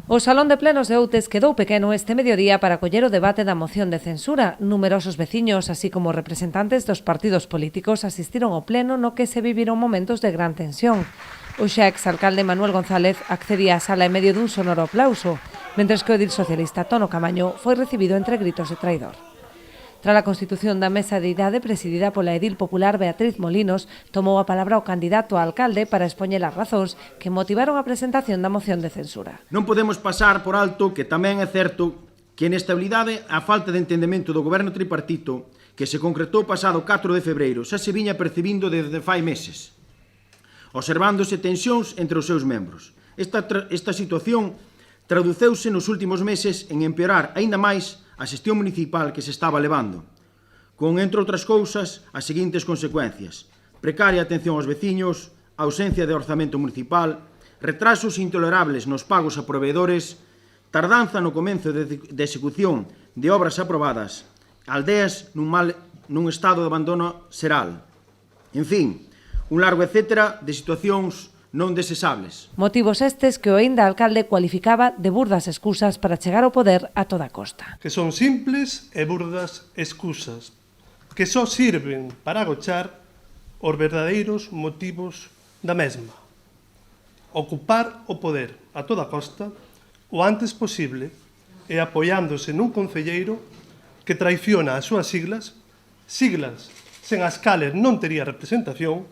O Salón de Plenos de Outes quedou pequeno este mediodía para acoller o debate da moción de censura. Numerosos veciños, así como representantes dos partidos políticos, asistiron ao pleno no que se viviron momentos de gran tensión. O xa exalcalde Manuel González accedía á sala en medio dun sonoro aplauso, mentres que o edil socialista Tono Camaño foi recibido entre gritos de traidor. Tras a constitución da Mesa de Idade presidida pola edil popular Beatriz Molinos, tomou a palabra o candidato a alcalde para expoñer as razóns que motivaron a presentación da moción de censura. Non podemos pasar por alto que tamén é certo que a inestabilidade, a falta de entendemento do goberno tripartito que se concretou pasado 4 de febreiro xa se viña percibindo desde fai meses, observándose tensións entre os seus membros. Esta situación traduceuse nos últimos meses en empeorar aínda máis a xestión municipal que se estaba levando, con, entre outras cousas, as seguintes consecuencias: precaria atención aos veciños, ausencia de orzamento municipal, retrasos intolerables nos pagos a proveedores, tardanza no comenzo de execución de obras aprobadas, aldeas nun estado de abandono xeral. En fin, un largo etcétera de situacións non desesables. Motivos estes que o aínda alcalde cualificaba de burdas excusas para chegar ao poder a toda costa. Que son simples e burdas excusas, que só sirven para agochar os verdadeiros motivos da mesma. Ocupar o poder a toda costa o antes posible e apoiándose nun concelleiro que traiciona as súas siglas sen as cales non tería representación,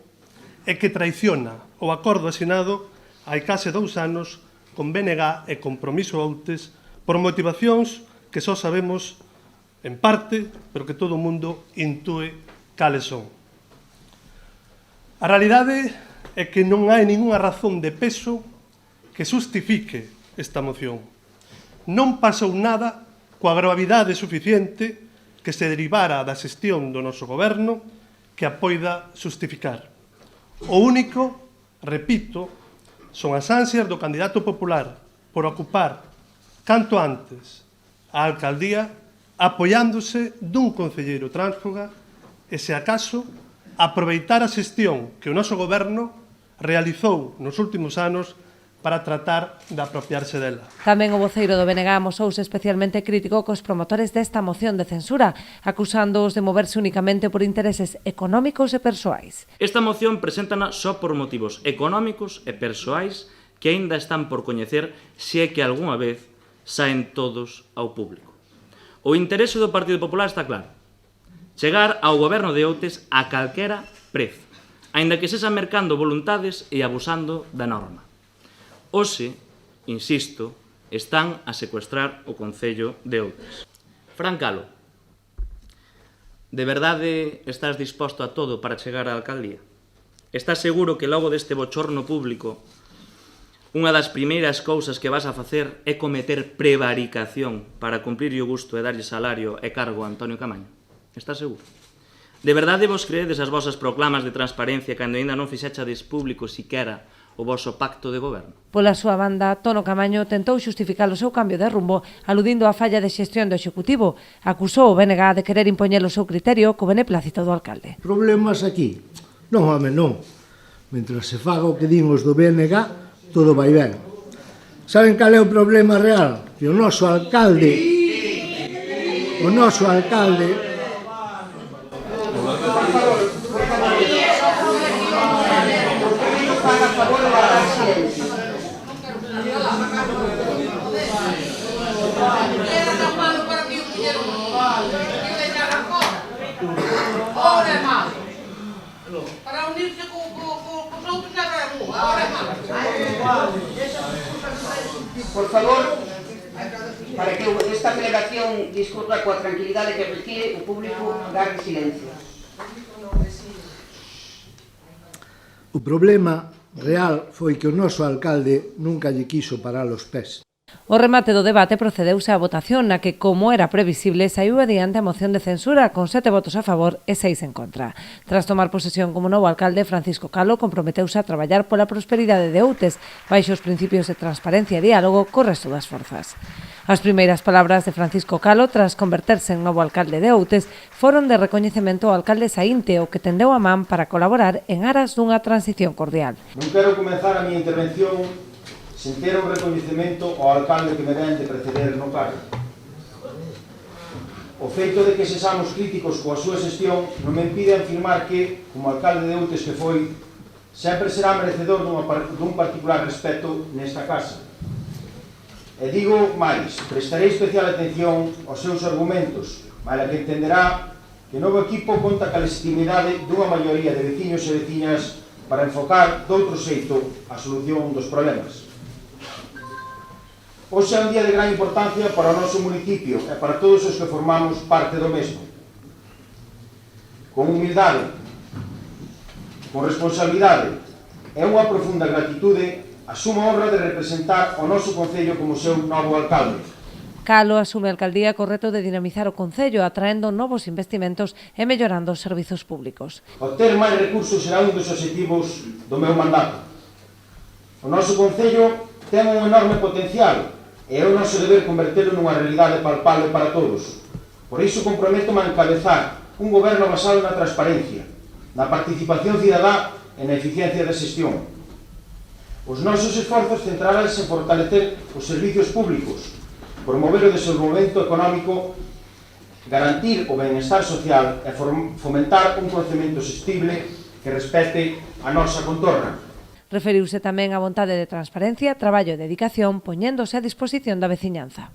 e que traiciona o acordo asinado hai case 2 anos con BNG e Compromiso Outes por motivacións que só sabemos en parte, pero que todo o mundo intúe cales son. A realidade é que non hai ningunha razón de peso que justifique esta moción. Non pasou nada coa gravidade suficiente que se derivara da xestión do noso goberno que a poida justificar. O único, repito, son as ansias do candidato popular por ocupar canto antes a alcaldía apoiándose dun concelleiro tránsfuga e, se acaso, aproveitar a xestión que o noso goberno realizou nos últimos anos para tratar de apropiarse dela. Tamén o voceiro do BNG amosouse especialmente crítico cos promotores desta moción de censura, acusándoos de moverse únicamente por intereses económicos e persoais. Esta moción preséntana só por motivos económicos e persoais que aínda están por coñecer se é que algunha vez saen todos ao público. O interese do Partido Popular está claro: chegar ao goberno de Outes a calquera prezo, aínda que sexa mercando voluntades e abusando da norma. Hoxe, insisto, están a secuestrar o Concello de Outes. Fran Calo, de verdade estás disposto a todo para chegar á alcaldía? Estás seguro que logo deste bochorno público unha das primeiras cousas que vas a facer é cometer prevaricación para cumplir o gusto e darlle salario e cargo a Antonio Camaño? Estás seguro? De verdade vos creedes as vosas proclamas de transparencia cando ainda non fixechades público siquera o voso pacto de goberno? Pola súa banda, Tono Camaño tentou xustificar o seu cambio de rumbo aludindo á falla de xestión do Executivo. Acusou o BNG de querer impoñer o seu criterio co beneplácito do alcalde. Problemas aquí? Non, home, non. Mentre se faga o que din os do BNG, todo vai ben. Saben cal é o problema real? Que o noso alcalde para unirse cos outros agora é malo. Por favor, para que esta celebración discurra coa tranquilidade que requiere, o público garde silencio. O problema real foi que o noso alcalde nunca lle quiso parar os pés. O remate do debate procedeuse á votación na que, como era previsible, saiu adiante a moción de censura con 7 votos a favor e 6 en contra. Tras tomar posesión como novo alcalde, Francisco Calo comprometeuse a traballar pola prosperidade de Outes, baixo os principios de transparencia e diálogo co resto das forzas. As primeiras palabras de Francisco Calo, tras converterse en novo alcalde de Outes, foron de recoñecemento ao alcalde saínte, o que tendeu a man para colaborar en aras dunha transición cordial. Non quero comenzar a miña intervención sen ter un recoñecemento ao alcalde que me ven de preceder no cargo. O feito de que sexamos críticos coa súa xestión non me impide afirmar que, como alcalde de Outes que foi, sempre será merecedor dun particular respeto nesta casa. E digo máis, prestarei especial atención aos seus argumentos, para que entenderá que o novo equipo conta ca legitimidade dunha maioría de veciños e veciñas para enfocar doutro xeito a solución dos problemas. Hoxe é un día de gran importancia para o noso municipio e para todos os que formamos parte do mesmo. Con humildade, con responsabilidade e unha profunda gratitude, asumo a honra de representar o noso concello como seu novo alcalde. Calo asume a alcaldía co reto de dinamizar o concello, atraendo novos investimentos e mellorando os servizos públicos. Obter máis recursos será un dos obxectivos do meu mandato. O noso concello ten un enorme potencial e é o noso deber convertelo nunha realidade palpable para todos. Por iso comprométome a encabezar un goberno basado na transparencia, na participación cidadá e na eficiencia da xestión. Os nosos esforzos centraránse en fortalecer os servicios públicos, promover o desenvolvemento económico, garantir o benestar social e fomentar un crecemento sostible que respete a nosa contorna. Referiuse tamén á vontade de transparencia, traballo e dedicación, poñéndose a disposición da veciñanza.